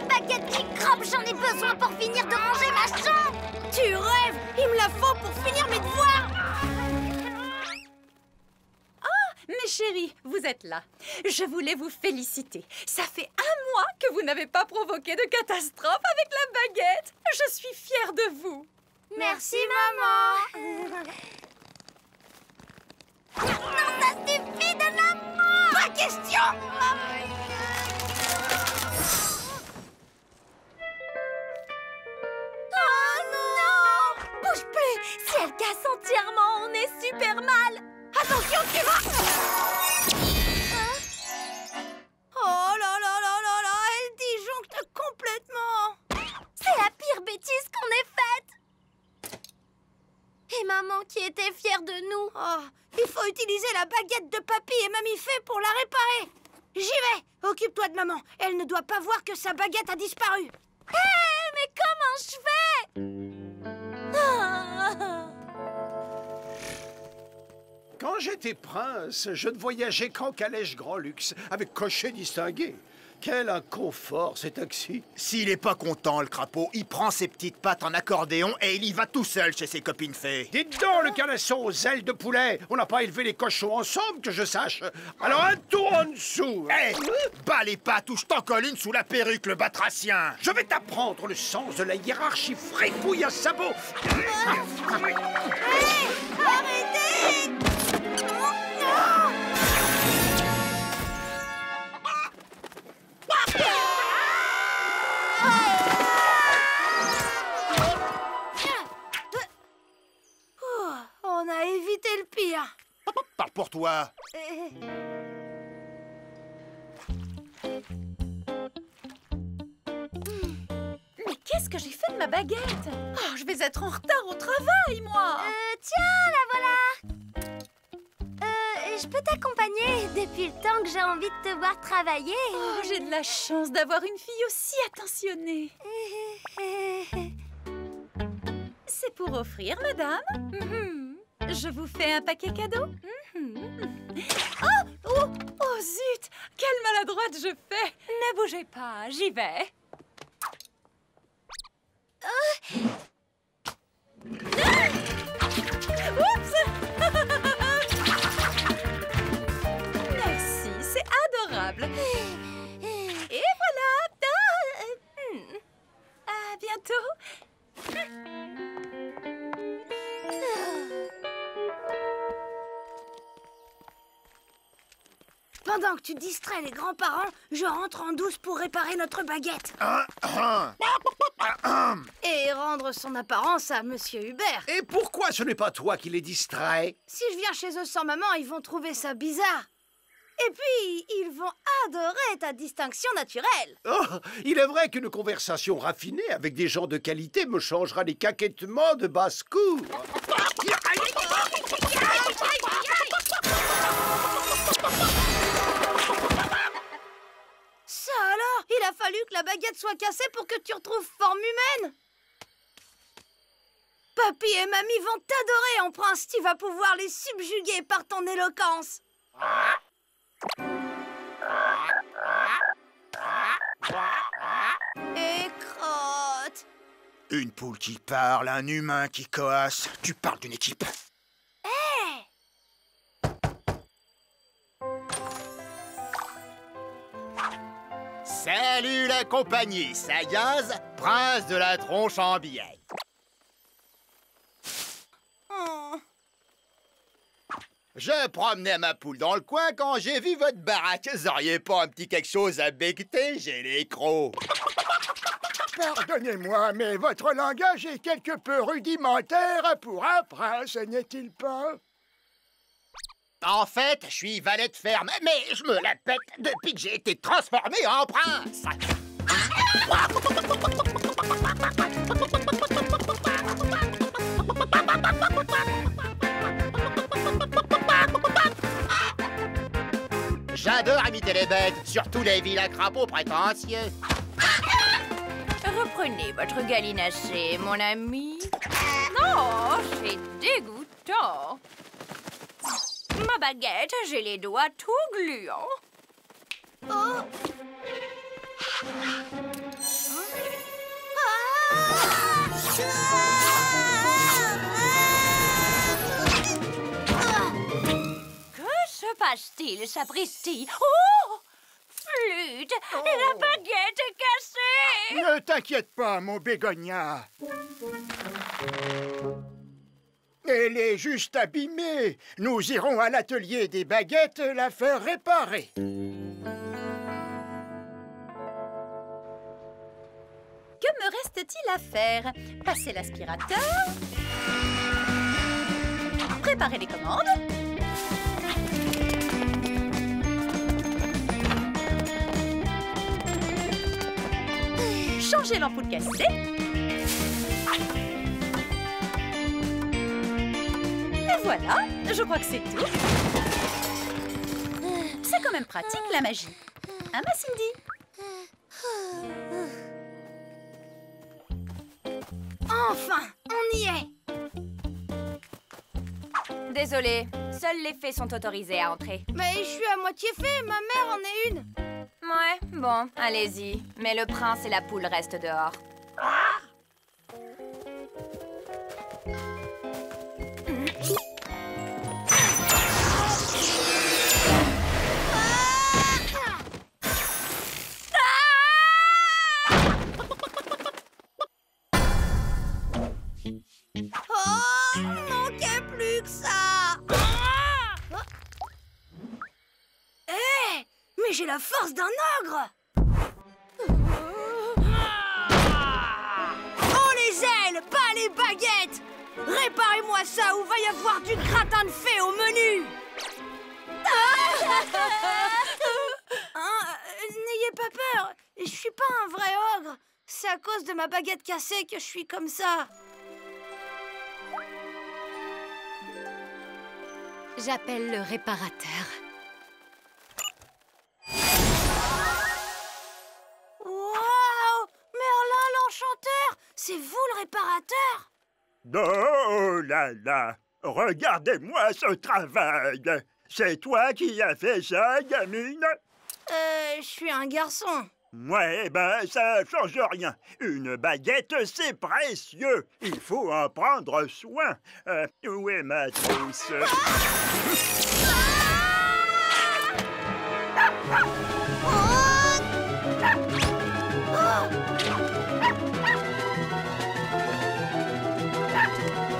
baguette qui croppe, j'en ai besoin pour finir de ranger ma chambre. Tu rêves, il me la faut pour finir mes devoirs. Mes chéris, vous êtes là. Je voulais vous féliciter. Ça fait 1 mois que vous n'avez pas provoqué de catastrophe avec la baguette. Je suis fière de vous. Merci, maman. Non, ça suffit, donne-la-moi. Pas question. Oh non. Bouge plus. Si elle casse entièrement, on est super mal. Attention, tu vas... Oh là là là là là, elle disjoncte complètement. C'est la pire bêtise qu'on ait faite. Et maman qui était fière de nous. Oh, il faut utiliser la baguette de papy et mamie Fée pour la réparer. J'y vais. Occupe-toi de maman. Elle ne doit pas voir que sa baguette a disparu. Hé, mais comment je fais? Quand j'étais prince, je ne voyageais qu'en calèche grand luxe, avec cocher distingué. Quel inconfort, ces taxis! S'il est pas content, le crapaud, il prend ses petites pattes en accordéon et il y va tout seul chez ses copines fées. Dites donc, le canasson aux ailes de poulet! On n'a pas élevé les cochons ensemble, que je sache! Alors un tour en dessous! Hé! Bats les pattes ou je t'en colle une sous la perruque, le batracien! Je vais t'apprendre le sens de la hiérarchie fripouille à sabot! Hey, arrêtez! On a évité le pire. Parle pour toi. Mais qu'est-ce que j'ai fait de ma baguette? Oh, je vais être en retard au travail, moi. Tiens, la voilà. Je peux t'accompagner depuis le temps que j'ai envie de te voir travailler. Oh, j'ai de la chance d'avoir une fille aussi attentionnée. C'est pour offrir, madame. Je vous fais un paquet cadeau. Oh, zut! Quelle maladroite je fais! Ne bougez pas, j'y vais. Oups! Merci, c'est adorable. Et voilà! À bientôt. Pendant que tu distrais les grands-parents, je rentre en douce pour réparer notre baguette. Et rendre son apparence à Monsieur Hubert. Et pourquoi ce n'est pas toi qui les distrais? Si je viens chez eux sans maman, ils vont trouver ça bizarre. Et puis, ils vont adorer ta distinction naturelle. Oh, il est vrai qu'une conversation raffinée avec des gens de qualité me changera les caquettements de basse-cour. Ça alors, il a fallu que la baguette soit cassée pour que tu retrouves forme humaine. Papy et mamie vont t'adorer en prince. Tu vas pouvoir les subjuguer par ton éloquence. Et crotte. Une poule qui parle, un humain qui coasse. Tu parles d'une équipe. Salut la compagnie, Sayaz, prince de la tronche en billets. Je promenais ma poule dans le coin quand j'ai vu votre baraque. Vous auriez pas un petit quelque chose à becqueter? J'ai les crocs. Pardonnez-moi, mais votre langage est quelque peu rudimentaire pour un prince, n'est-il pas? En fait, je suis valet de ferme, mais je me la pète depuis que j'ai été transformé en prince. J'adore imiter les bêtes, surtout les vilains crapauds prétentieux. Reprenez votre gallinacé, mon ami. Oh, c'est dégoûtant. Ma baguette, j'ai les doigts tout gluants. Que se passe-t-il, sapristi? Oh! Flûte! La baguette est cassée! Ne t'inquiète pas, mon bégonia. Elle est juste abîmée. Nous irons à l'atelier des baguettes la faire réparer. Que me reste-t-il à faire? Passer l'aspirateur, préparer les commandes, changer l'ampoule cassée, et voilà, je crois que c'est tout. C'est quand même pratique, la magie. Hein, ma Cindy? Enfin, on y est. Désolée, seuls les fées sont autorisés à entrer. Mais je suis à moitié fée, ma mère en est une. Ouais, bon, allez-y. Mais le prince et la poule restent dehors. Oh, il manquait plus que ça. Hé, mais j'ai la force d'un ogre. Oh, les ailes, pas les baguettes. Réparez-moi ça ou va y avoir du gratin de fée au menu. N'ayez pas peur, je suis pas un vrai ogre. C'est à cause de ma baguette cassée que je suis comme ça. J'appelle le réparateur. Waouh! Merlin l'enchanteur! C'est vous le réparateur? Oh là là! Regardez-moi ce travail! C'est toi qui as fait ça, gamine? Je suis un garçon. Ouais, ben, ça change rien. Une baguette, c'est précieux. Il faut en prendre soin. Où est ma trousse?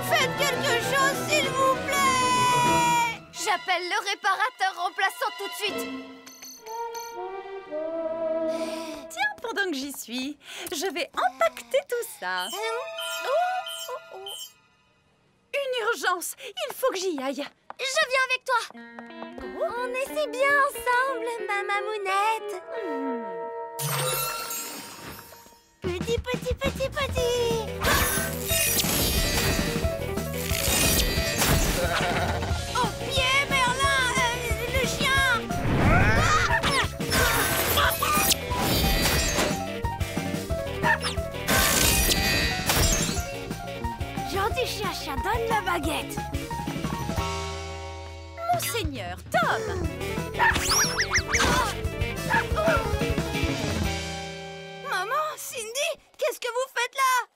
Faites quelque chose, s'il vous plaît! J'appelle le réparateur remplaçant tout de suite. Tiens, pendant que j'y suis, je vais empaqueter tout ça. Une urgence, il faut que j'y aille. Je viens avec toi. On est si bien ensemble, ma mamounette. Petit, petit, petit, petit. Au pied, Merlin, le chien. Gentil chien, donne la baguette. Monseigneur Tom. Maman, Cindy, qu'est-ce que vous faites là?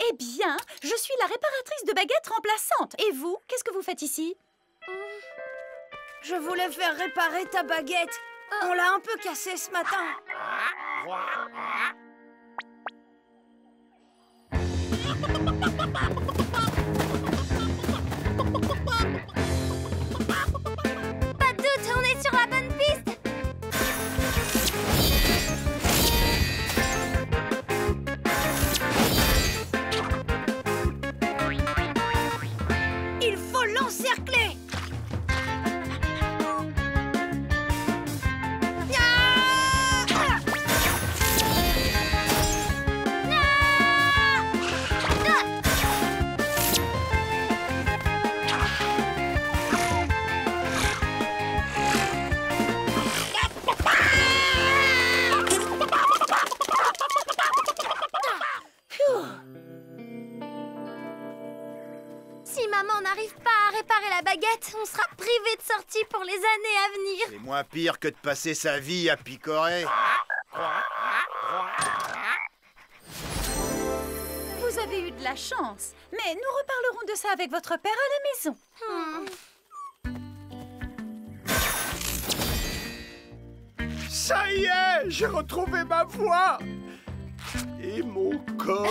Eh bien, je suis la réparatrice de baguettes remplaçante. Et vous, qu'est-ce que vous faites ici? Je voulais faire réparer ta baguette. On l'a un peu cassée ce matin. Pas de doute, on est sur la bonne piste. Il faut l'encercler. Si maman n'arrive pas à réparer la baguette, on sera privé de sortie pour les années à venir. C'est moins pire que de passer sa vie à picorer. la chance. Mais nous reparlerons de ça avec votre père à la maison. Ça y est, j'ai retrouvé ma voix et mon corps.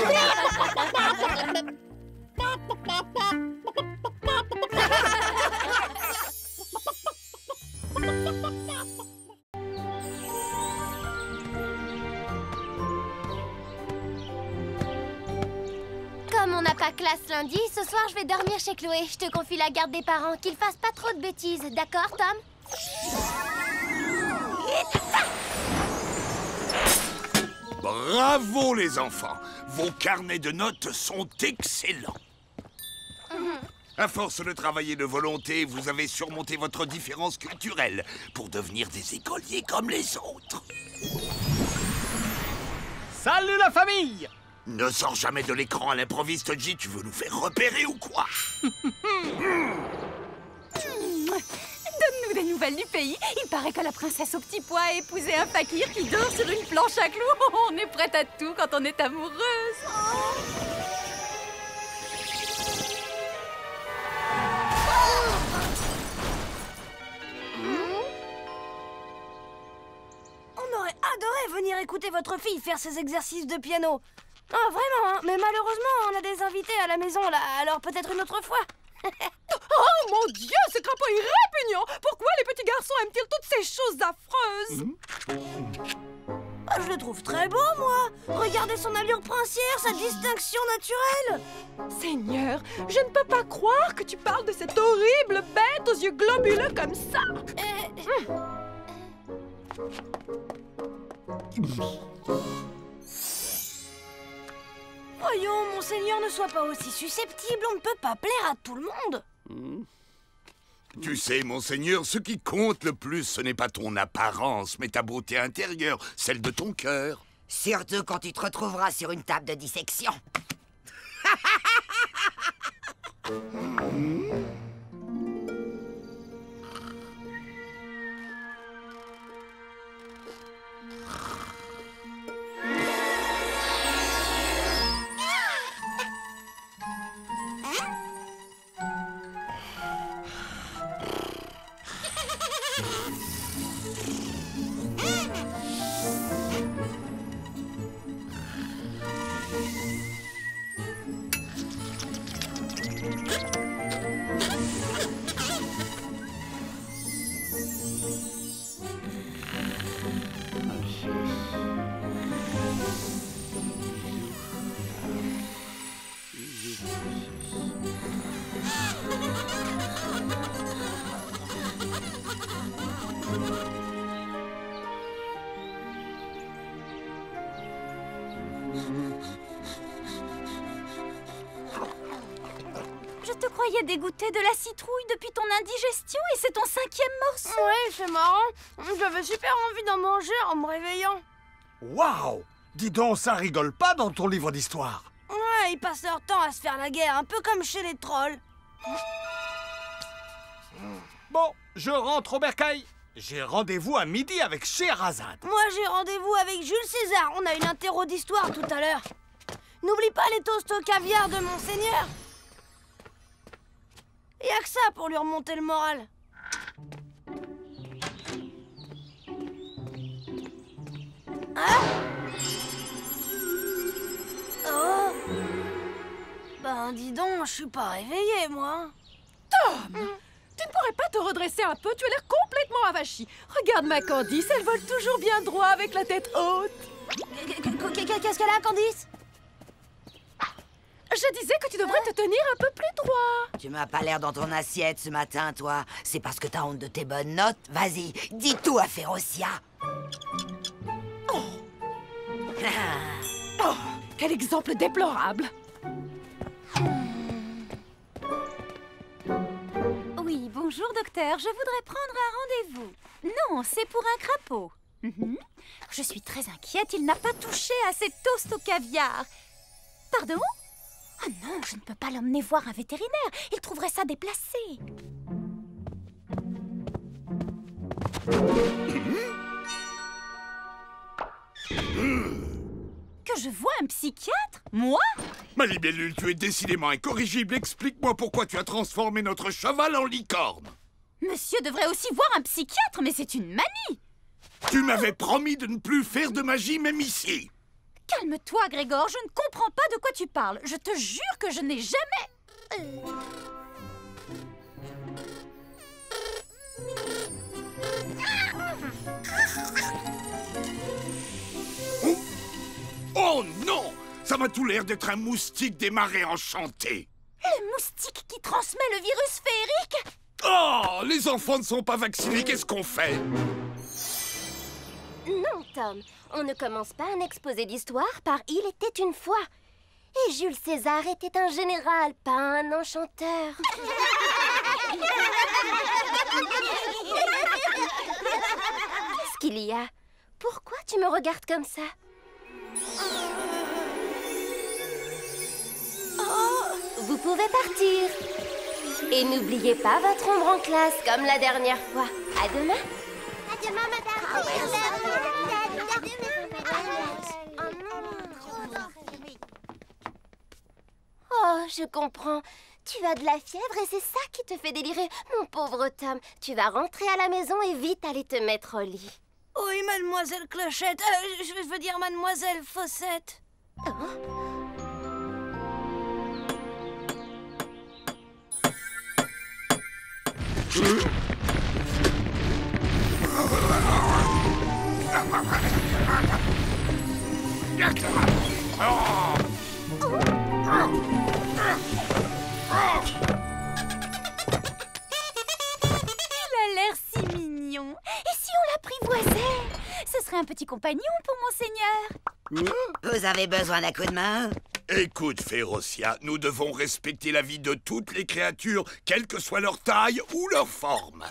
Comme on n'a pas classe lundi, ce soir je vais dormir chez Chloé. Je te confie la garde des parents, qu'ils fassent pas trop de bêtises, d'accord Tom? Bravo les enfants! Vos carnets de notes sont excellents. À force de travailler de volonté, vous avez surmonté votre différence culturelle pour devenir des écoliers comme les autres. Salut la famille! Ne sors jamais de l'écran à l'improviste, J, tu veux nous faire repérer ou quoi? Donne-nous des nouvelles du pays. Il paraît que la princesse au petit pois a épousé un fakir qui dort sur une planche à clous. On est prête à tout quand on est amoureuse. On aurait adoré venir écouter votre fille faire ses exercices de piano. Oh, vraiment, hein. Mais malheureusement, on a des invités à la maison, là. Alors peut-être une autre fois. Oh mon Dieu, ce crapaud est répugnant. Pourquoi les petits garçons aiment-ils toutes ces choses affreuses? Je le trouve très beau, moi. Regardez son allure princière, sa distinction naturelle. Seigneur, je ne peux pas croire que tu parles de cette horrible bête aux yeux globuleux comme ça. Voyons, monseigneur, ne sois pas aussi susceptible. On ne peut pas plaire à tout le monde. Tu sais, monseigneur, ce qui compte le plus, ce n'est pas ton apparence, mais ta beauté intérieure, celle de ton cœur. Surtout quand tu te retrouveras sur une table de dissection. Je te croyais dégoûté de la citrouille depuis ton indigestion et c'est ton 5e morceau. Ouais, c'est marrant. J'avais super envie d'en manger en me réveillant. Waouh! Dis donc, ça rigole pas dans ton livre d'histoire. Ouais, ils passent leur temps à se faire la guerre, un peu comme chez les trolls. Bon, je rentre au bercail. J'ai rendez-vous à midi avec Scheherazade. Moi, j'ai rendez-vous avec Jules César. On a une interro d'histoire tout à l'heure. N'oublie pas les toasts au caviar de Monseigneur. Il n'y a que ça pour lui remonter le moral. Hein? Oh! Ben, dis donc, je suis pas réveillée, moi. Tom! Tu ne pourrais pas te redresser un peu? Tu as l'air complètement avachi. Regarde ma Candice, elle vole toujours bien droit avec la tête haute. Qu'est-ce qu'elle a, Candice? Je disais que tu devrais te tenir un peu plus droit. Tu m'as pas l'air dans ton assiette ce matin, toi. C'est parce que t'as honte de tes bonnes notes? Vas-y, dis tout à Férocia. Oh, quel exemple déplorable. Oui, bonjour docteur, je voudrais prendre un rendez-vous. Non, c'est pour un crapaud. Je suis très inquiète, il n'a pas touché à ces toasts au caviar. Pardon? Oh non, je ne peux pas l'emmener voir un vétérinaire. Il trouverait ça déplacé. Que je vois un psychiatre? Moi? Ma libellule, tu es décidément incorrigible. Explique-moi pourquoi tu as transformé notre cheval en licorne. Monsieur devrait aussi voir un psychiatre, mais c'est une manie. Tu m'avais promis de ne plus faire de magie, même ici. Calme-toi, Grégor, je ne comprends pas de quoi tu parles. Je te jure que je n'ai jamais... Oh non! Ça m'a tout l'air d'être un moustique des marais enchantés. Le moustique qui transmet le virus féerique? Oh! Les enfants ne sont pas vaccinés, qu'est-ce qu'on fait? Non, Tom, on ne commence pas un exposé d'histoire par « Il était une fois ». Et Jules César était un général, pas un enchanteur. Qu'est-ce qu'il y a? Pourquoi tu me regardes comme ça? Vous pouvez partir. Et n'oubliez pas votre ombre en classe, comme la dernière fois. À demain. À demain, madame. Oh, je comprends. Tu as de la fièvre et c'est ça qui te fait délirer. Mon pauvre Tom, tu vas rentrer à la maison et vite aller te mettre au lit. Oui, mademoiselle Clochette. Je veux dire mademoiselle Fossette. Il a l'air si mignon. Et si on l'apprivoisait? Ce serait un petit compagnon pour monseigneur. Vous avez besoin d'un coup de main? Écoute, Férocia, nous devons respecter la vie de toutes les créatures, quelle que soit leur taille ou leur forme.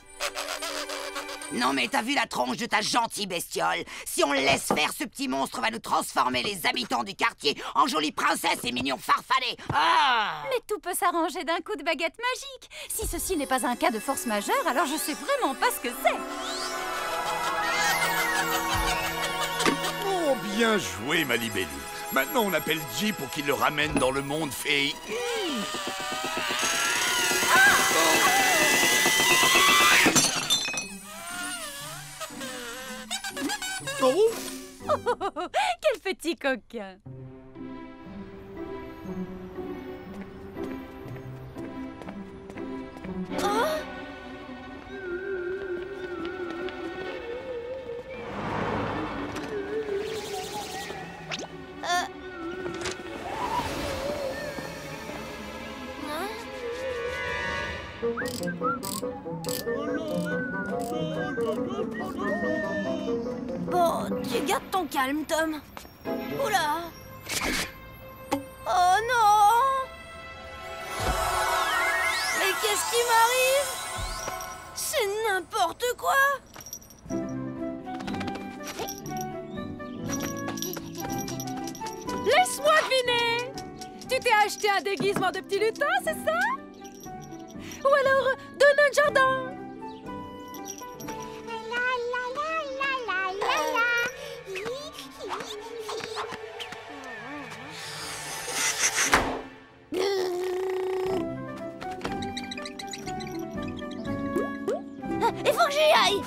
Non mais t'as vu la tronche de ta gentille bestiole? Si on le laisse faire, ce petit monstre va nous transformer les habitants du quartier en jolies princesses et mignons farfadets. Ah! Mais tout peut s'arranger d'un coup de baguette magique. Si ceci n'est pas un cas de force majeure, alors je sais vraiment pas ce que c'est. Oh, bien joué, ma libellule. Maintenant, on appelle J pour qu'il le ramène dans le monde féerique. Oh, quel petit coquin! Bon, tu gardes ton calme, Tom. Oula! Oh non! Mais qu'est-ce qui m'arrive? C'est n'importe quoi! Laisse-moi deviner! Tu t'es acheté un déguisement de petit lutin, c'est ça? Ou alors de nain de jardin? Il faut que j'y aille!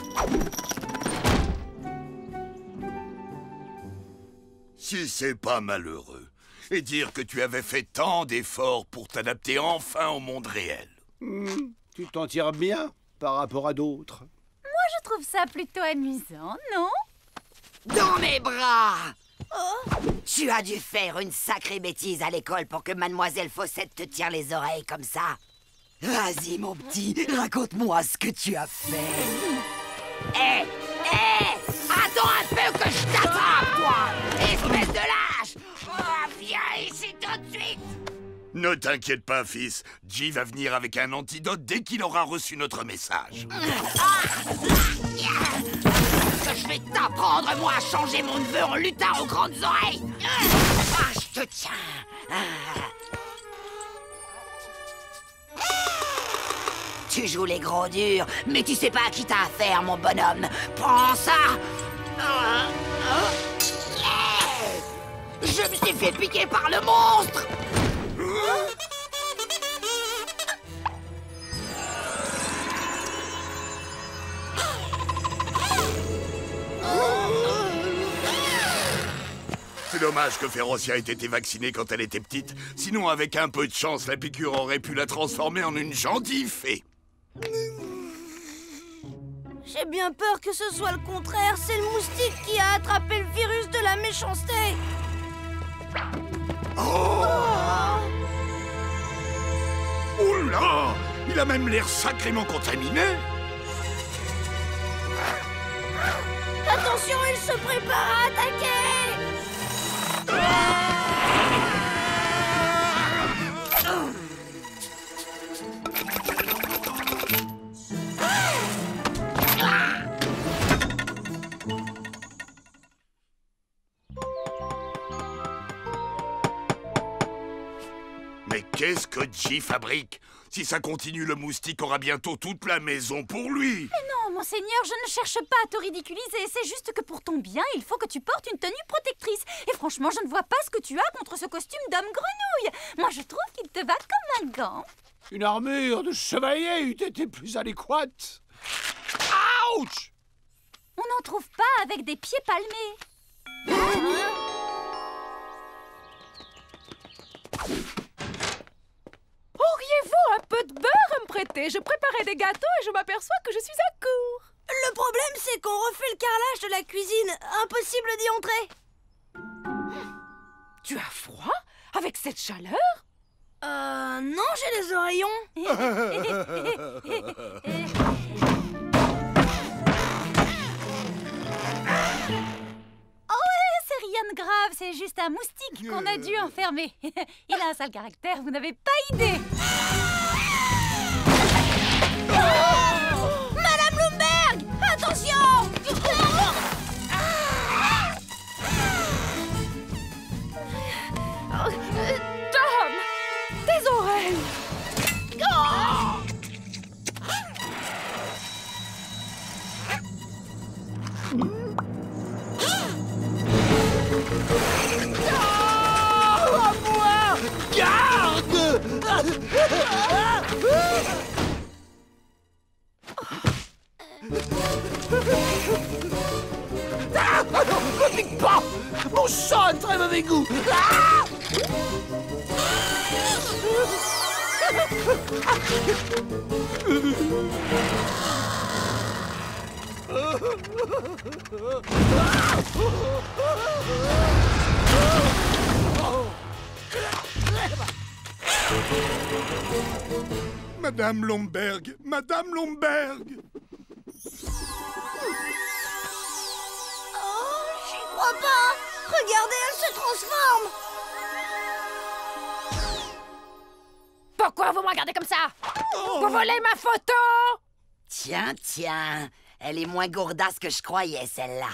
Si c'est pas malheureux. Et dire que tu avais fait tant d'efforts pour t'adapter enfin au monde réel. Tu t'en tires bien par rapport à d'autres. Moi, je trouve ça plutôt amusant, non? Dans mes bras! Tu as dû faire une sacrée bêtise à l'école pour que mademoiselle Fossette te tire les oreilles comme ça. Vas-y, mon petit, raconte-moi ce que tu as fait. Hé! Attends un peu que je t'attrape, toi! Espèce de lâche! Oh, viens ici tout de suite! Ne t'inquiète pas, fils. J va venir avec un antidote dès qu'il aura reçu notre message. Je vais t'apprendre, moi, à changer mon neveu en lutin aux grandes oreilles! Je te tiens! Tu joues les gros durs, mais tu sais pas à qui t'as affaire, mon bonhomme. Prends ça! Je me s'est fait piquer par le monstre. C'est dommage que Férocia ait été vaccinée quand elle était petite. Sinon, avec un peu de chance, la piqûre aurait pu la transformer en une gentille fée. J'ai bien peur que ce soit le contraire. C'est le moustique qui a attrapé le virus de la méchanceté. Oh là! Il a même l'air sacrément contaminé. Attention, il se prépare à attaquer. Mais qu'est-ce que G fabrique? Si ça continue, le moustique aura bientôt toute la maison pour lui. Mais non, monseigneur, je ne cherche pas à te ridiculiser. C'est juste que pour ton bien, il faut que tu portes une tenue protectrice. Et franchement, je ne vois pas ce que tu as contre ce costume d'homme grenouille. Moi, je trouve qu'il te va comme un gant. Une armure de chevalier eût été plus adéquate. Ouch! On n'en trouve pas avec des pieds palmés. Auriez-vous un peu de beurre à me prêter? Je préparais des gâteaux et je m'aperçois que je suis à court. Le problème, c'est qu'on refait le carrelage de la cuisine. Impossible d'y entrer. Tu as froid? Avec cette chaleur? Non, j'ai les oreillons. C'est rien de grave, c'est juste un moustique qu'on a dû enfermer. Il a un sale caractère, vous n'avez pas idée. Madame Bloomberg, attention! Tom! Tes oreilles! À moi! Garde! Ah non, ne pique pas! Mon sang a de très mauvais goût! Ah! Madame Lomberg! Madame Lomberg! Oh, j'y crois pas! Regardez, elle se transforme! Pourquoi vous me regardez comme ça? Vous volez ma photo? Tiens, tiens. Elle est moins gourdasse que je croyais, celle-là.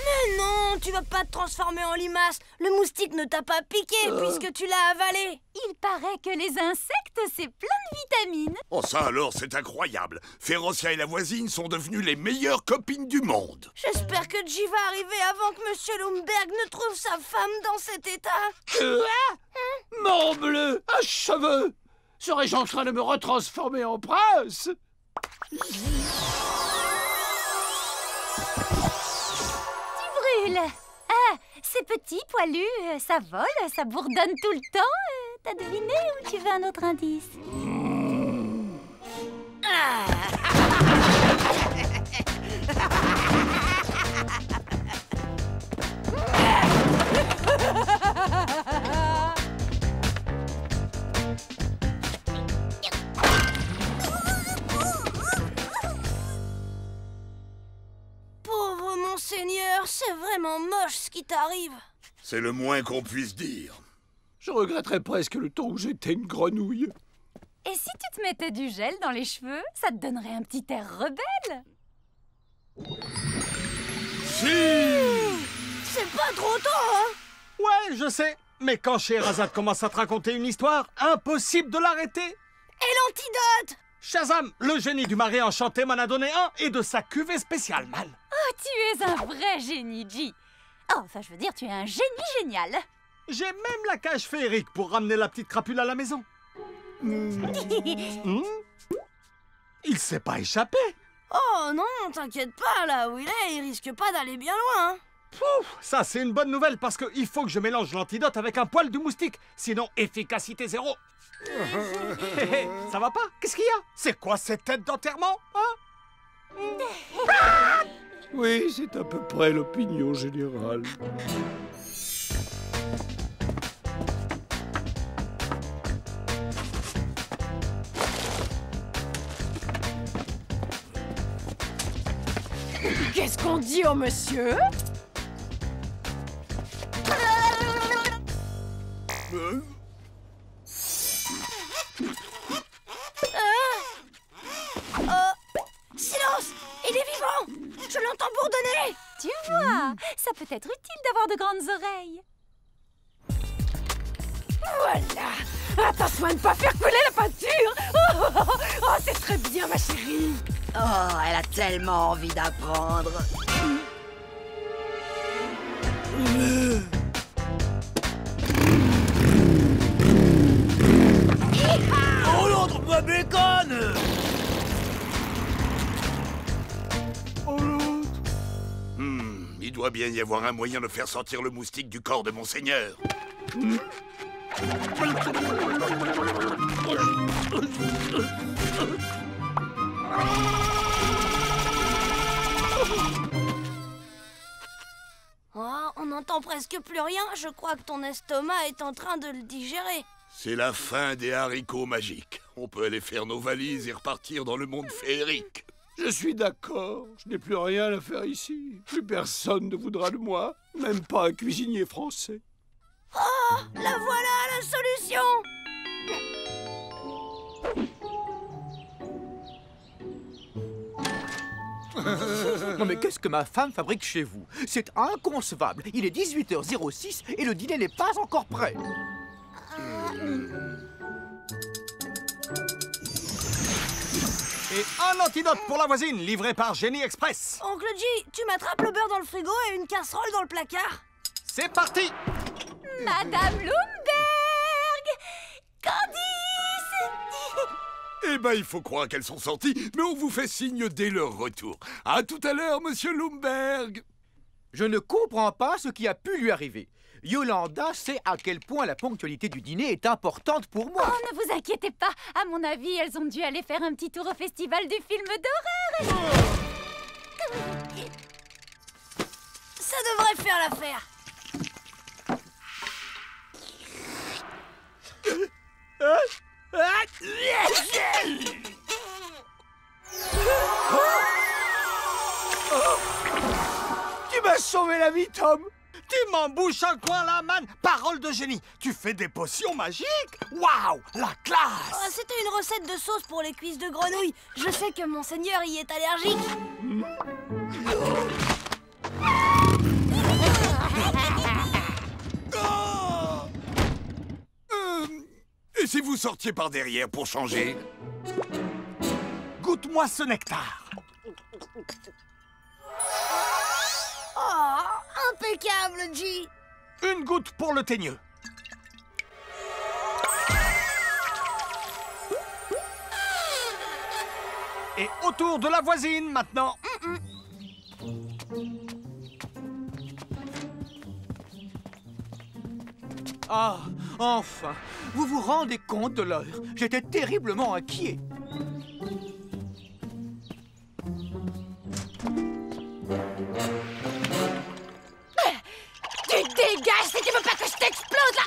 Mais non, tu vas pas te transformer en limace. Le moustique ne t'a pas piqué puisque tu l'as avalé. Il paraît que les insectes, c'est plein de vitamines. Oh ça alors, c'est incroyable. Férocia et la voisine sont devenues les meilleures copines du monde. J'espère que J va arriver avant que Monsieur Lomberg ne trouve sa femme dans cet état. Mon bleu à cheveux! Serais-je en train de me retransformer en prince? Tu brûles. Ah, c'est petit, poilu, ça vole, ça bourdonne tout le temps. T'as deviné ou tu veux un autre indice? Pauvre monseigneur, c'est vraiment moche ce qui t'arrive. C'est le moins qu'on puisse dire. Je regretterais presque le temps où j'étais une grenouille. Et si tu te mettais du gel dans les cheveux, ça te donnerait un petit air rebelle. C'est pas trop tôt, hein? Ouais, je sais. Mais quand Scheherazade commence à te raconter une histoire, impossible de l'arrêter. Et l'antidote? Shazam, le génie du marié enchanté m'en a donné un et de sa cuvée spéciale, Mal. Oh, tu es un vrai génie, G. Oh, enfin, je veux dire, tu es un génie génial. J'ai même la cage féerique pour ramener la petite crapule à la maison. Il s'est pas échappé. Oh non, t'inquiète pas, là où il est, il risque pas d'aller bien loin, hein. Pouf, ça c'est une bonne nouvelle parce qu'il faut que je mélange l'antidote avec un poil de moustique. Sinon, efficacité zéro. Ça va pas? Qu'est-ce qu'il y a? C'est quoi cette tête d'enterrement, hein? Oui, c'est à peu près l'opinion générale. Qu'est-ce qu'on dit au monsieur? Silence! Il est vivant! Je l'entends bourdonner! Tu vois, ça peut être utile d'avoir de grandes oreilles. Voilà! Attention à ne pas faire couler la peinture! Oh, c'est très bien, ma chérie! Oh, elle a tellement envie d'apprendre. Oh l'autre me béconne! Il doit bien y avoir un moyen de faire sortir le moustique du corps de Monseigneur. Oh, on n'entend presque plus rien. Je crois que ton estomac est en train de le digérer. C'est la fin des haricots magiques. On peut aller faire nos valises et repartir dans le monde féerique. Je suis d'accord, je n'ai plus rien à faire ici. Plus personne ne voudra de moi, même pas un cuisinier français. Oh, la voilà la solution! Non mais qu'est-ce que ma femme fabrique chez vous? C'est inconcevable. Il est 18h06 et le dîner n'est pas encore prêt. Et un antidote pour la voisine, livré par Génie Express. Oncle G, tu m'attrapes le beurre dans le frigo et une casserole dans le placard. C'est parti. Madame Lumberg! Candice! Eh ben, il faut croire qu'elles sont sorties, mais on vous fait signe dès leur retour. À tout à l'heure, monsieur Lumberg. Je ne comprends pas ce qui a pu lui arriver. Yolanda sait à quel point la ponctualité du dîner est importante pour moi. Oh, ne vous inquiétez pas. À mon avis, elles ont dû aller faire un petit tour au festival du film d'horreur. Ça devrait faire l'affaire. Tu m'as sauvé la vie, Tom. Tu m'embouches un coin là, man. Parole de génie. Tu fais des potions magiques. Waouh, la classe. Oh, c'était une recette de sauce pour les cuisses de grenouille. Je sais que Monseigneur y est allergique. Et si vous sortiez par derrière pour changer? Goûte-moi ce nectar. Oh, impeccable, G. Une goutte pour le teigneux. Et autour de la voisine, maintenant. Ah, enfin! Vous vous rendez compte de l'heure? J'étais terriblement inquiet. Tu dégages si tu veux pas que je t'explose là!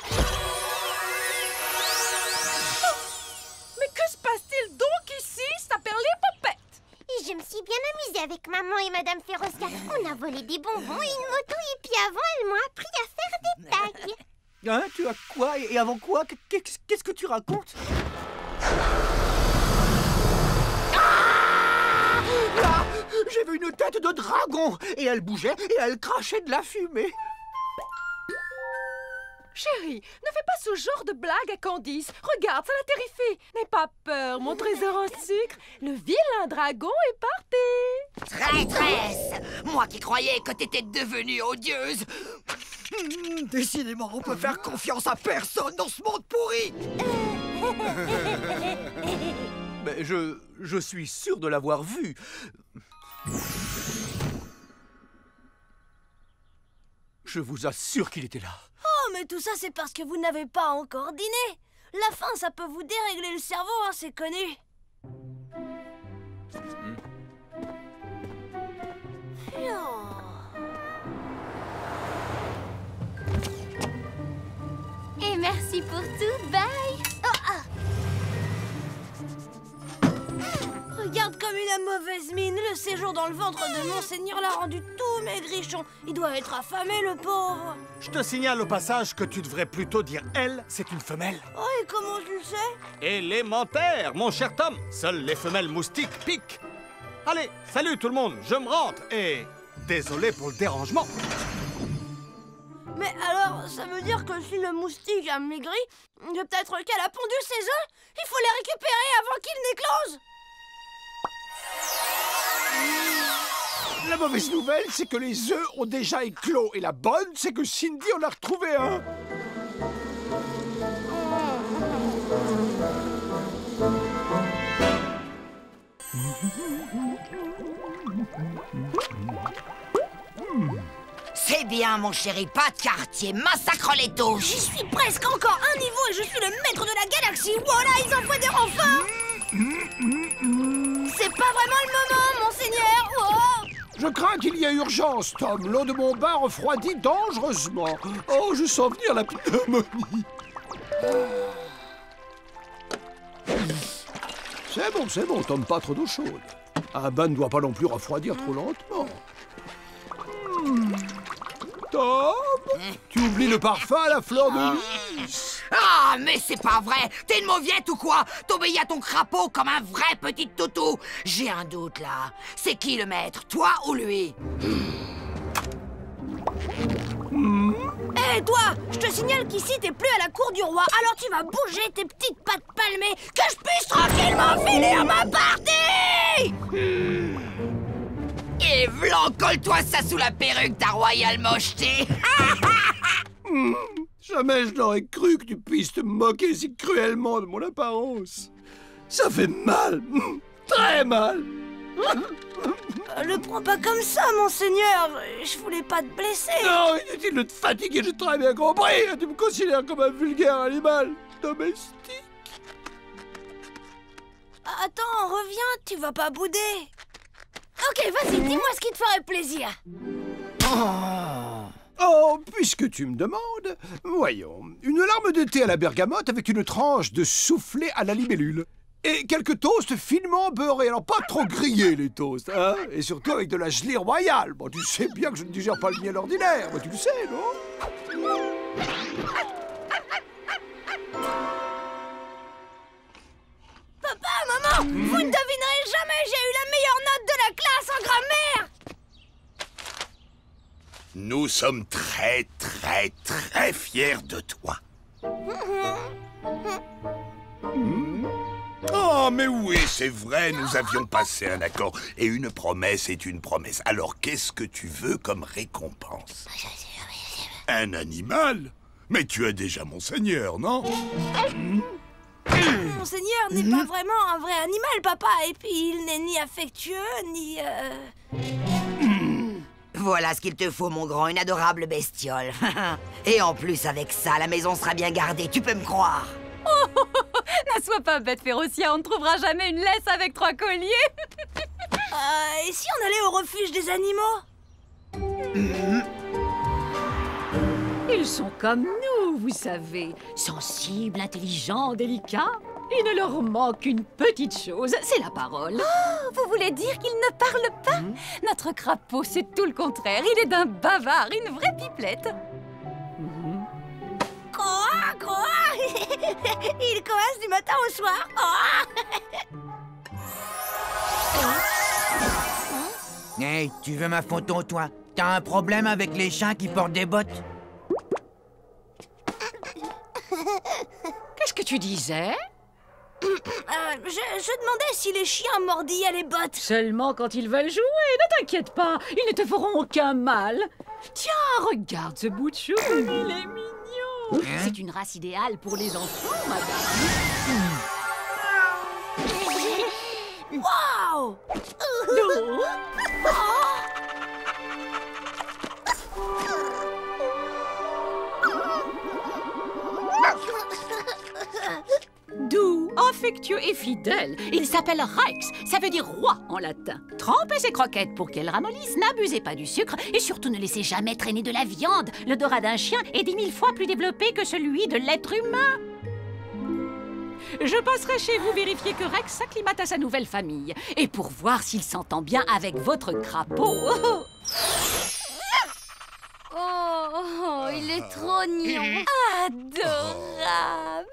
Mais que se passe-t-il donc ici, Saperlipopette? Je me suis bien amusée avec maman et Madame Ferosca. On a volé des bonbons et une moto et puis avant, elles m'ont appris à faire des tags. Hein? Tu as quoi? Et avant quoi? Qu'est-ce que tu racontes? Là, j'ai vu une tête de dragon, et elle bougeait et elle crachait de la fumée. Chérie, ne fais pas ce genre de blague à Candice. Regarde, ça la terrifie. N'aie pas peur, mon trésor en sucre. Le vilain dragon est parti. Traîtresse! Moi qui croyais que t'étais devenue odieuse. Décidément, on peut faire confiance à personne dans ce monde pourri. Mais je suis sûr de l'avoir vu. Je vous assure qu'il était là. Oh, mais tout ça, c'est parce que vous n'avez pas encore dîné. La faim, ça peut vous dérégler le cerveau, hein, c'est connu. Et merci pour tout, bye. Regarde comme il a mauvaise mine. Le séjour dans le ventre de Monseigneur l'a rendu tout maigrichon. Il doit être affamé, le pauvre. Je te signale au passage que tu devrais plutôt dire « elle », c'est une femelle. Oh, et comment tu le sais? Élémentaire, mon cher Tom. Seules les femelles moustiques piquent. Allez, salut tout le monde, je me rentre. Et désolé pour le dérangement. Mais alors, ça veut dire que si le moustique a maigri, peut-être qu'elle a pondu ses œufs. Il faut les récupérer avant qu'ils n'éclosent. La mauvaise nouvelle, c'est que les œufs ont déjà éclos. Et la bonne, c'est que Cindy en a retrouvé un. C'est bien, mon chéri, pas de quartier, massacre les touches. J'y suis presque encore un niveau et je suis le maître de la galaxie. Voilà, ils envoient des renforts. C'est pas vraiment le moment, monseigneur. Oh. Je crains qu'il y ait urgence, Tom. L'eau de mon bain refroidit dangereusement. Oh, je sens venir la pneumonie. C'est bon, Tom, pas trop d'eau chaude. Un bain ne doit pas non plus refroidir trop lentement. Tom, tu oublies le parfum à la fleur de lys. Ah, mais c'est pas vrai. T'es une mauviette ou quoi? T'obéis à ton crapaud comme un vrai petit toutou. J'ai un doute, là. C'est qui le maître, toi ou lui? Hé, toi, je te signale qu'ici, t'es plus à la cour du roi. Alors tu vas bouger tes petites pattes palmées, que je puisse tranquillement finir ma partie. Et v'lan, colle-toi ça sous la perruque, ta royale mocheté. Jamais je n'aurais cru que tu puisses te moquer si cruellement de mon apparence. Ça fait mal, très mal. Le prends pas comme ça, monseigneur. Je voulais pas te blesser. Non, inutile de te fatiguer, j'ai très bien compris. Tu me considères comme un vulgaire animal domestique. Attends, reviens, tu vas pas bouder. Ok, vas-y, dis-moi ce qui te ferait plaisir. Oh, puisque tu me demandes, voyons, une larme de thé à la bergamote avec une tranche de soufflé à la libellule. Et quelques toasts finement beurrés, alors pas trop grillés les toasts, hein. Et surtout avec de la gelée royale. Bon, tu sais bien que je ne digère pas le miel ordinaire, tu le sais, non? Papa, maman, vous ne devinerez jamais, j'ai eu la meilleure note de la classe en grammaire. Nous sommes très, très, très fiers de toi. Oh, mais oui, c'est vrai, nous avions passé un accord. Et une promesse est une promesse. Alors, qu'est-ce que tu veux comme récompense? Un animal? Mais tu as déjà Monseigneur, non? Monseigneur n'est pas vraiment un vrai animal, papa. Et puis, il n'est ni affectueux, ni... Voilà ce qu'il te faut, mon grand, une adorable bestiole. Et en plus, avec ça, la maison sera bien gardée, tu peux me croire. Ne sois pas bête, Férocia, on ne trouvera jamais une laisse avec 3 colliers. Et si on allait au refuge des animaux? Ils sont comme nous, vous savez. Sensibles, intelligents, délicats. Il ne leur manque qu'une petite chose, c'est la parole. Oh, vous voulez dire qu'ils ne parlent pas? Notre crapaud, c'est tout le contraire. Il est d'un bavard, une vraie pipelette. Quoi? Il coince du matin au soir. Hey, tu veux ma photo, toi? T'as un problème avec les chiens qui portent des bottes? Qu'est-ce que tu disais? Je demandais si les chiens mordillaient les bottes. Seulement quand ils veulent jouer, ne t'inquiète pas, ils ne te feront aucun mal. Tiens, regarde ce bout de chou, il est mignon. C'est une race idéale pour les enfants, madame. Waouh! Doux, affectueux et fidèle. Il s'appelle Rex, ça veut dire roi en latin. Trempez ces croquettes pour qu'elles ramollissent, n'abusez pas du sucre et surtout ne laissez jamais traîner de la viande. L'odorat d'un chien est 10 000 fois plus développé que celui de l'être humain. Je passerai chez vous vérifier que Rex s'acclimate à sa nouvelle famille et pour voir s'il s'entend bien avec votre crapaud. Oh, il est trop mignon. Adorable.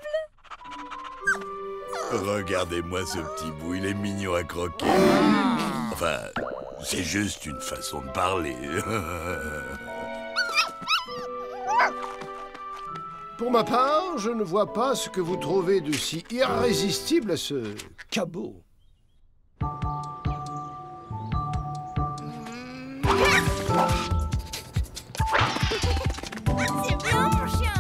Regardez-moi ce petit bout, il est mignon à croquer. Enfin, c'est juste une façon de parler. Pour ma part, je ne vois pas ce que vous trouvez de si irrésistible à ce cabot. C'est bien, mon chien.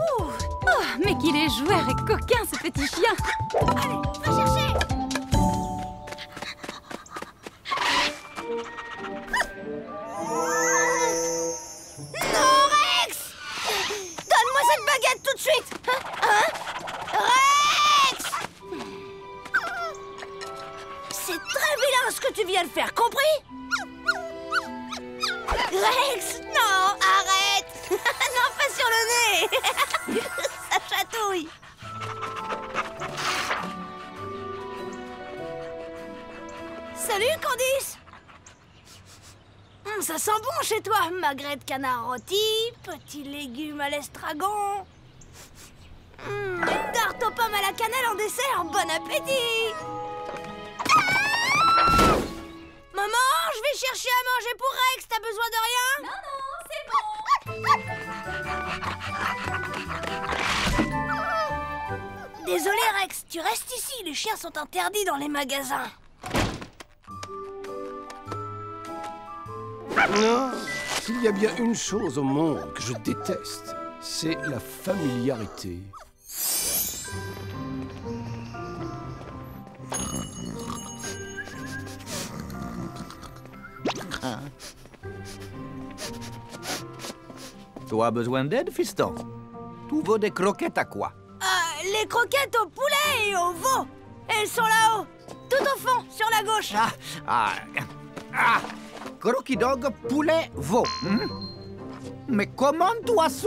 Oh, mais qu'il est joueur et coquin, ce petit chien. Allez, va chercher. Non, Rex! Donne-moi cette baguette tout de suite. Rex! C'est très vilain ce que tu viens de faire, compris? Rex, non, arrête. Non, pas sur le nez. Ça chatouille. Salut, Candice. Ça sent bon chez toi. Magret de canard rôti, petits légumes à l'estragon. Une tarte aux pommes à la cannelle en dessert. Bon appétit. Maman, je vais chercher à manger pour Rex. T'as besoin de rien? Non, c'est bon. Désolé, Rex. Tu restes ici. Les chiens sont interdits dans les magasins. Non, s'il y a bien une chose au monde que je déteste, c'est la familiarité. Tu as besoin d'aide, fiston? Tu veux des croquettes à quoi? Les croquettes au poulet et au veau. Elles sont là-haut. Tout au fond, sur la gauche. Croquis dog, poulet, veau. Mais comment tu as su?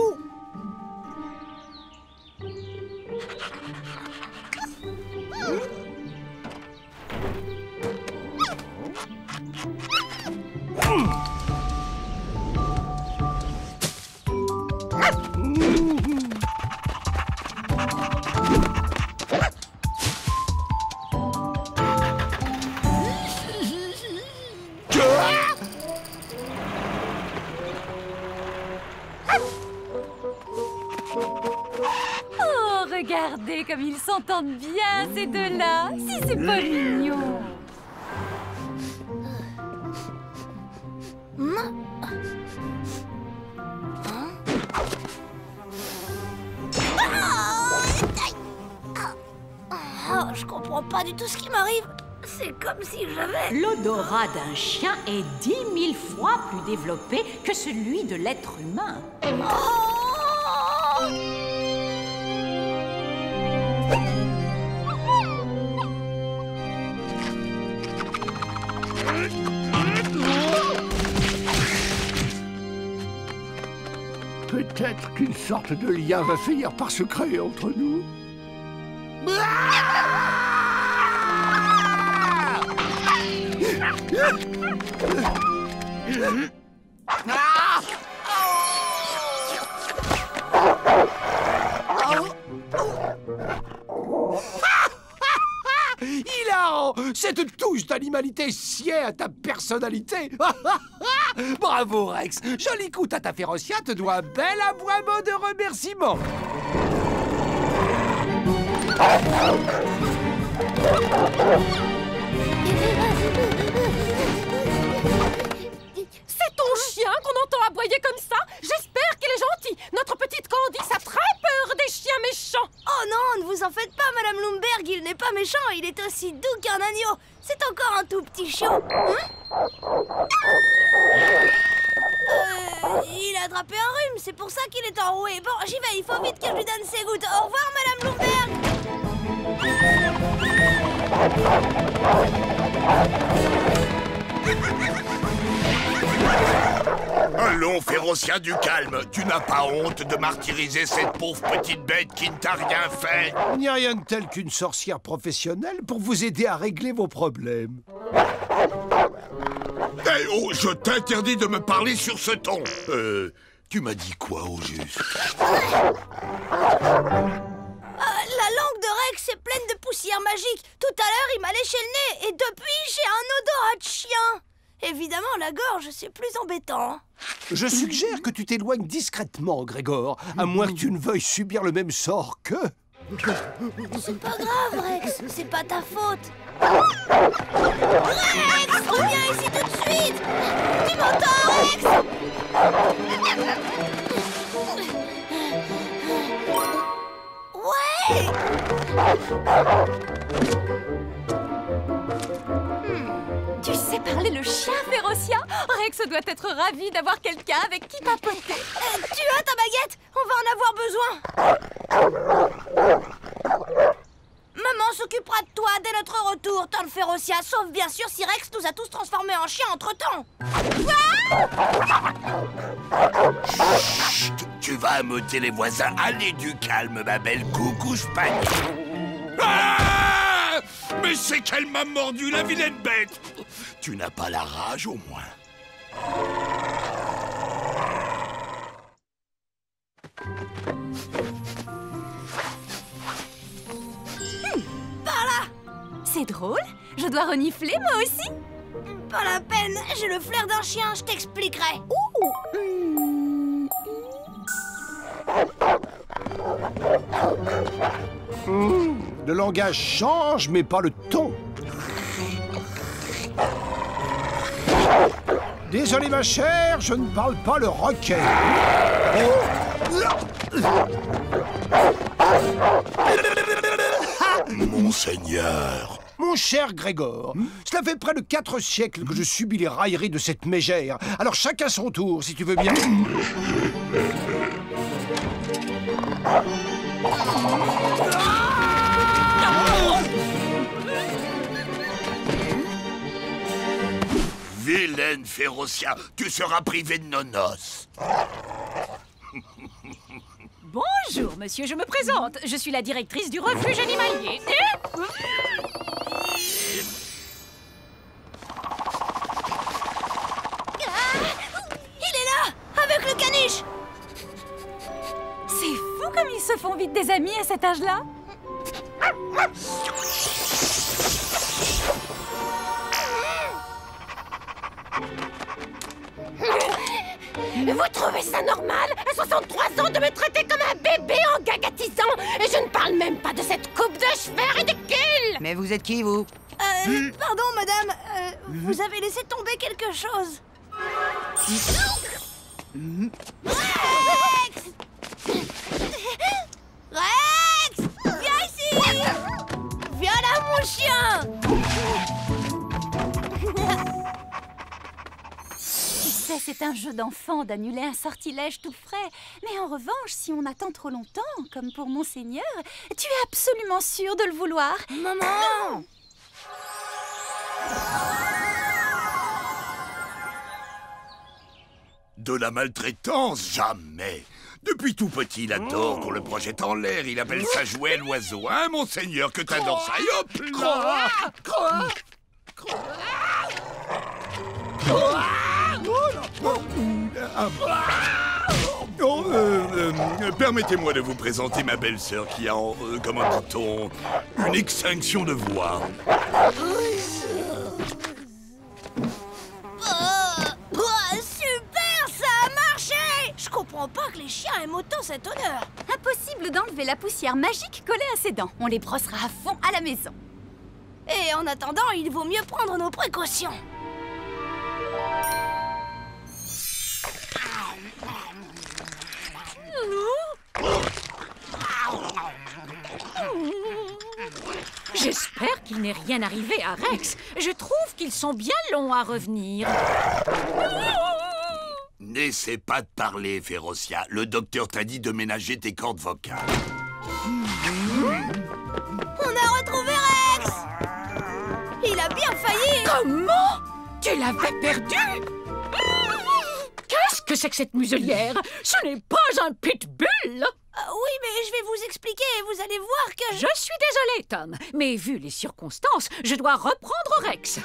Oh, regardez comme ils s'entendent bien, ces deux-là. Si c'est pas mignon. Oh, je comprends pas du tout ce qui m'arrive. C'est comme si j'avais... L'odorat d'un chien est 10 000 fois plus développé que celui de l'être humain. Peut-être qu'une sorte de lien va finir par se créer entre nous. Ah! Hilarant! Cette touche d'animalité sied à ta personnalité. Bravo, Rex. Joli coup, Tata Férocia te doit un bel aboiement de remerciements. C'est ton chien qu'on entend aboyer comme ça? J'espère qu'il est gentil. Notre petite Candice a très peur des chiens méchants. Oh non, ne vous en faites pas, Madame Lumberg, il n'est pas méchant, il est aussi doux qu'un agneau. C'est encore un tout petit chiot. Hein? Il a attrapé un rhume, c'est pour ça qu'il est enroué. Bon, j'y vais, il faut vite que je lui donne ses gouttes. Au revoir, Madame Lumberg. Allons, Férocia, du calme. Tu n'as pas honte de martyriser cette pauvre petite bête qui ne t'a rien fait? Il n'y a rien de tel qu'une sorcière professionnelle pour vous aider à régler vos problèmes. Eh oh, je t'interdis de me parler sur ce ton. Tu m'as dit quoi au juste? La langue de Rex est pleine de poussière magique. Tout à l'heure, il m'a léché le nez et depuis, j'ai un odorat de chien. Évidemment, la gorge, c'est plus embêtant. Je suggère que tu t'éloignes discrètement, Grégor, à moins que tu ne veuilles subir le même sort que... C'est pas grave, Rex, c'est pas ta faute. Rex, reviens ici tout de suite. Tu m'entends, Rex? Ouais. Tu sais parler le chien, Férocia? Rex doit être ravi d'avoir quelqu'un avec qui papoter. Tu as ta baguette? On va en avoir besoin. Maman s'occupera de toi dès notre retour, Tante Férocia, sauf bien sûr si Rex nous a tous transformés en chiens entre-temps. Chut, tu vas ameuter les voisins. Allez, du calme, ma belle coucou Spagne. Ah! Mais c'est qu'elle m'a mordu, la vilaine bête. Tu n'as pas la rage, au moins. Par là. C'est drôle. Je dois renifler, moi aussi. Pas la peine, j'ai le flair d'un chien, je t'expliquerai. Le langage change, mais pas le ton. Désolé, ma chère, je ne parle pas le roquet. Monseigneur. Mon cher Grégor, cela fait près de 4 siècles que je subis les railleries de cette mégère. Alors chacun son tour, si tu veux bien. Vilaine Férocia, tu seras privé de nos noces. Bonjour, monsieur, je me présente. Je suis la directrice du refuge animalier. Il est là, avec le caniche. C'est fou comme ils se font vite des amis à cet âge-là. Vous trouvez ça normal, à 63 ans, de me traiter comme un bébé en gagatisant? Et je ne parle même pas de cette coupe de cheveux ridicule! Mais vous êtes qui, vous? Pardon, madame, vous avez laissé tomber quelque chose. Rex! Rex! Viens ici! Viens là, mon chien! Tu sais, c'est un jeu d'enfant d'annuler un sortilège tout frais. Mais en revanche, si on attend trop longtemps, comme pour Monseigneur, tu es absolument sûr de le vouloir. Maman! De la maltraitance, jamais. Depuis tout petit, il adore qu'on le projette en l'air. Il appelle ça jouet l'oiseau. Hein, Monseigneur, que t'adores ça. Et hop là. Permettez-moi de vous présenter ma belle-sœur qui a, comment dit-on, une extinction de voix. Super, ça a marché! Je comprends pas que les chiens aiment autant cette odeur. Impossible d'enlever la poussière magique collée à ses dents. On les brossera à fond à la maison. Et en attendant, il vaut mieux prendre nos précautions. J'espère qu'il n'est rien arrivé à Rex. Je trouve qu'ils sont bien longs à revenir. N'essaie pas de parler, Férocia. Le docteur t'a dit de ménager tes cordes vocales. On a retrouvé Rex! Il a bien failli! Comment? Tu l'avais perdu? Qu'est-ce que c'est que cette muselière? Ce n'est pas un pitbull! Oui, mais je vais vous expliquer et vous allez voir que... Je suis désolée, Tom, mais vu les circonstances, je dois reprendre Rex.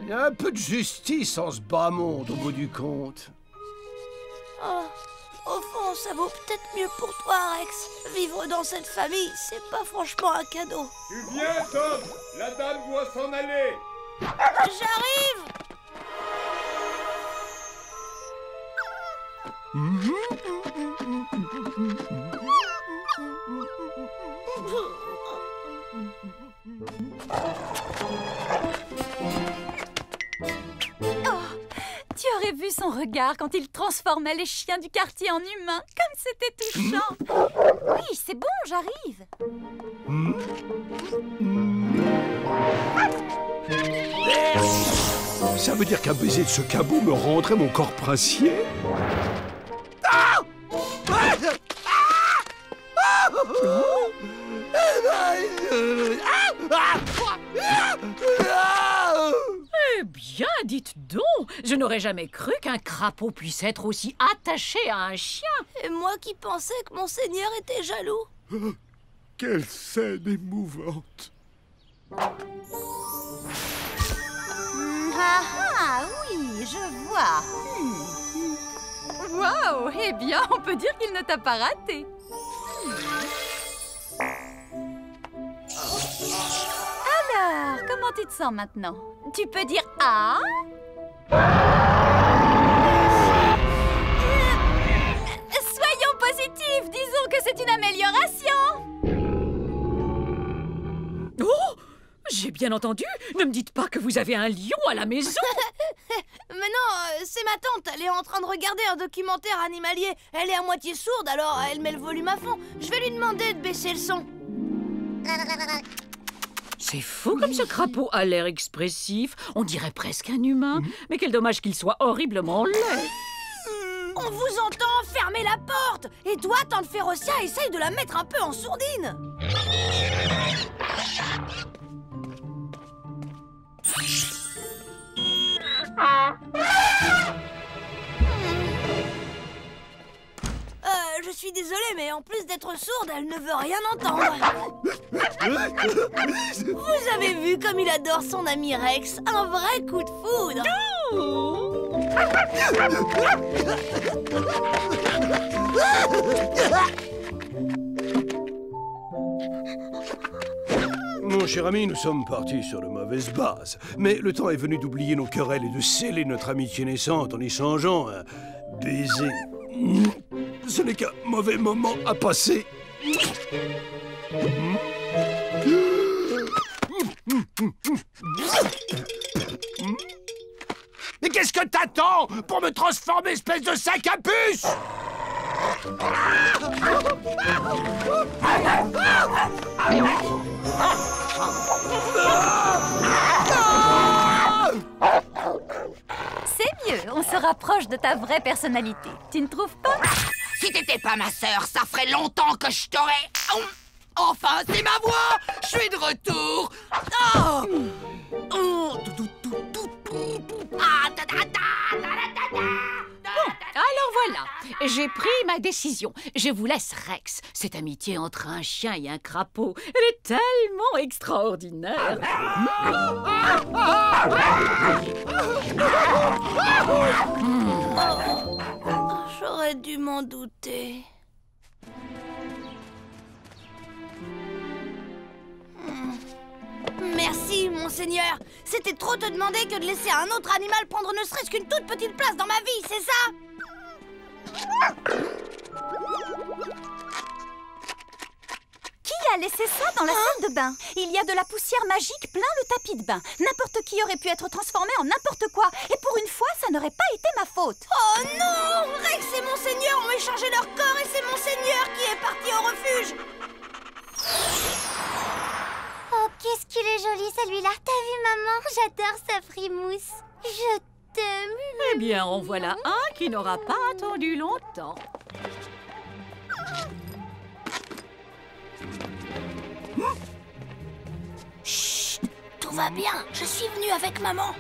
Il y a un peu de justice en ce bas monde, au bout du compte. Oh, au fond, ça vaut peut-être mieux pour toi, Rex. Vivre dans cette famille, c'est pas franchement un cadeau. Tu viens, Tom? La dame doit s'en aller. J'arrive! Tu aurais vu son regard quand il transformait les chiens du quartier en humains. Comme c'était touchant. Oui, c'est bon, j'arrive. Ça veut dire qu'un baiser de ce cabot me rendrait mon corps princier? Eh bien, dites donc, je n'aurais jamais cru qu'un crapaud puisse être aussi attaché à un chien. Et moi qui pensais que mon seigneur était jaloux. Quelle scène émouvante! Ah, oui, je vois. Waouh, eh bien, on peut dire qu'il ne t'a pas raté. Alors, comment tu te sens maintenant? Tu peux dire « Ah ». Soyons positifs, disons que c'est une amélioration. Oh! J'ai bien entendu. Ne me dites pas que vous avez un lion à la maison. Mais non, c'est ma tante. Elle est en train de regarder un documentaire animalier. Elle est à moitié sourde, alors elle met le volume à fond. Je vais lui demander de baisser le son. C'est fou comme ce crapaud a l'air expressif. On dirait presque un humain. Mais quel dommage qu'il soit horriblement laid. On vous entend, fermez la porte. Et toi, tante Férocia, essaye de la mettre un peu en sourdine. Je suis désolée, mais en plus d'être sourde, elle ne veut rien entendre. Vous avez vu comme il adore son ami Rex? Un vrai coup de foudre. Mon cher ami, nous sommes partis sur de mauvaises bases. Mais le temps est venu d'oublier nos querelles et de sceller notre amitié naissante en échangeant un baiser. Ce n'est qu'un mauvais moment à passer. Mais qu'est-ce que t'attends pour me transformer, espèce de sac à puce? C'est mieux, on se rapproche de ta vraie personnalité. Tu ne trouves pas? Si t'étais pas ma sœur, ça ferait longtemps que je t'aurais... Enfin, c'est ma voix! Je suis de retour! Oh! Alors voilà, j'ai pris ma décision. Je vous laisse Rex. Cette amitié entre un chien et un crapaud, elle est tellement extraordinaire. dû m'en douter. Merci, monseigneur. C'était trop te demander que de laisser un autre animal prendre ne serait-ce qu'une toute petite place dans ma vie, c'est ça? Qui a laissé ça dans la salle de bain? Il y a de la poussière magique plein le tapis de bain. N'importe qui aurait pu être transformé en n'importe quoi. Et pour une fois, ça n'aurait pas été ma faute. Oh non! Rex et monseigneur ont échangé leur corps et c'est monseigneur qui est parti au refuge. Oh, qu'est-ce qu'il est joli celui-là. T'as vu, maman? J'adore sa frimousse. Je t'aime. Eh bien, en voilà un qui n'aura pas attendu longtemps. Chut! Tout va bien. Je suis venu avec maman.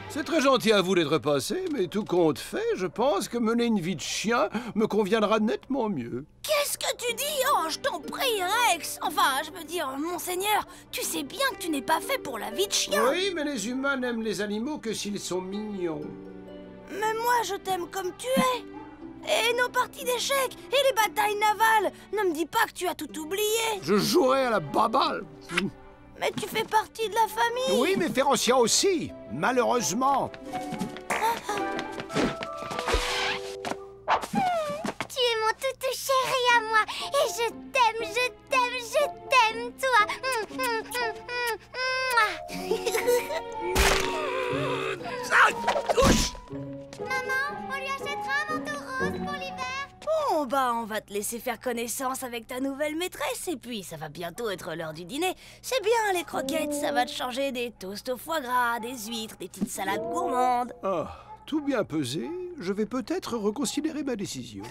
C'est très gentil à vous d'être passé, mais tout compte fait, je pense que mener une vie de chien me conviendra nettement mieux. Qu'est-ce que tu dis? Oh, je t'en prie, Rex. Enfin, je veux dire, monseigneur, tu sais bien que tu n'es pas fait pour la vie de chien. Oui, mais les humains n'aiment les animaux que s'ils sont mignons. Mais moi, je t'aime comme tu es. Et nos parties d'échecs, et les batailles navales. Ne me dis pas que tu as tout oublié. Je jouerai à la baballe. Mais tu fais partie de la famille. Oui, mais Férocia aussi, malheureusement. Tu es mon toutou chéri à moi. Et je t'aime, je t'aime, je t'aime, toi. Maman, on lui achètera un manteau rose pour l'hiver. Bon, bah, on va te laisser faire connaissance avec ta nouvelle maîtresse. Et puis, ça va bientôt être l'heure du dîner. C'est bien, les croquettes. Ça va te changer des toasts au foie gras, des huîtres, des petites salades gourmandes. Ah, tout bien pesé, je vais peut-être reconsidérer ma décision.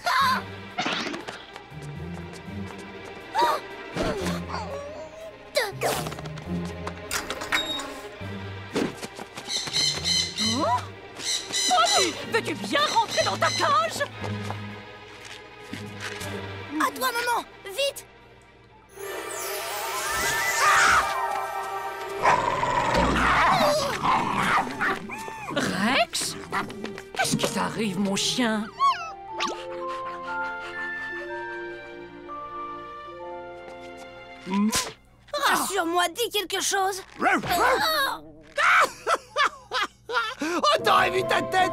Polly, veux-tu bien rentrer dans ta cage? À toi, maman. Vite. Rex? Qu'est-ce qui t'arrive, mon chien? Rassure-moi, dis quelque chose. Oh, t'aurais vu ta tête!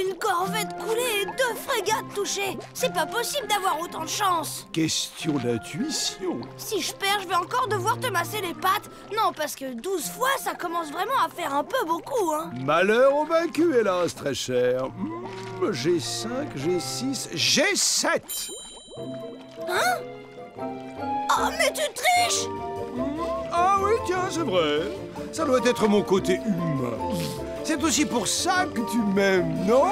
Une corvette coulée et 2 frégates touchées. C'est pas possible d'avoir autant de chance. Question d'intuition. Si je perds, je vais encore devoir te masser les pattes. Non, parce que 12 fois, ça commence vraiment à faire un peu beaucoup, hein. Malheur au vaincu, hélas, très cher. J'ai 5, j'ai 6, j'ai 7. Hein? Oh, mais tu triches! Ah oui, tiens, c'est vrai. Ça doit être mon côté humain. C'est aussi pour ça que tu m'aimes, non?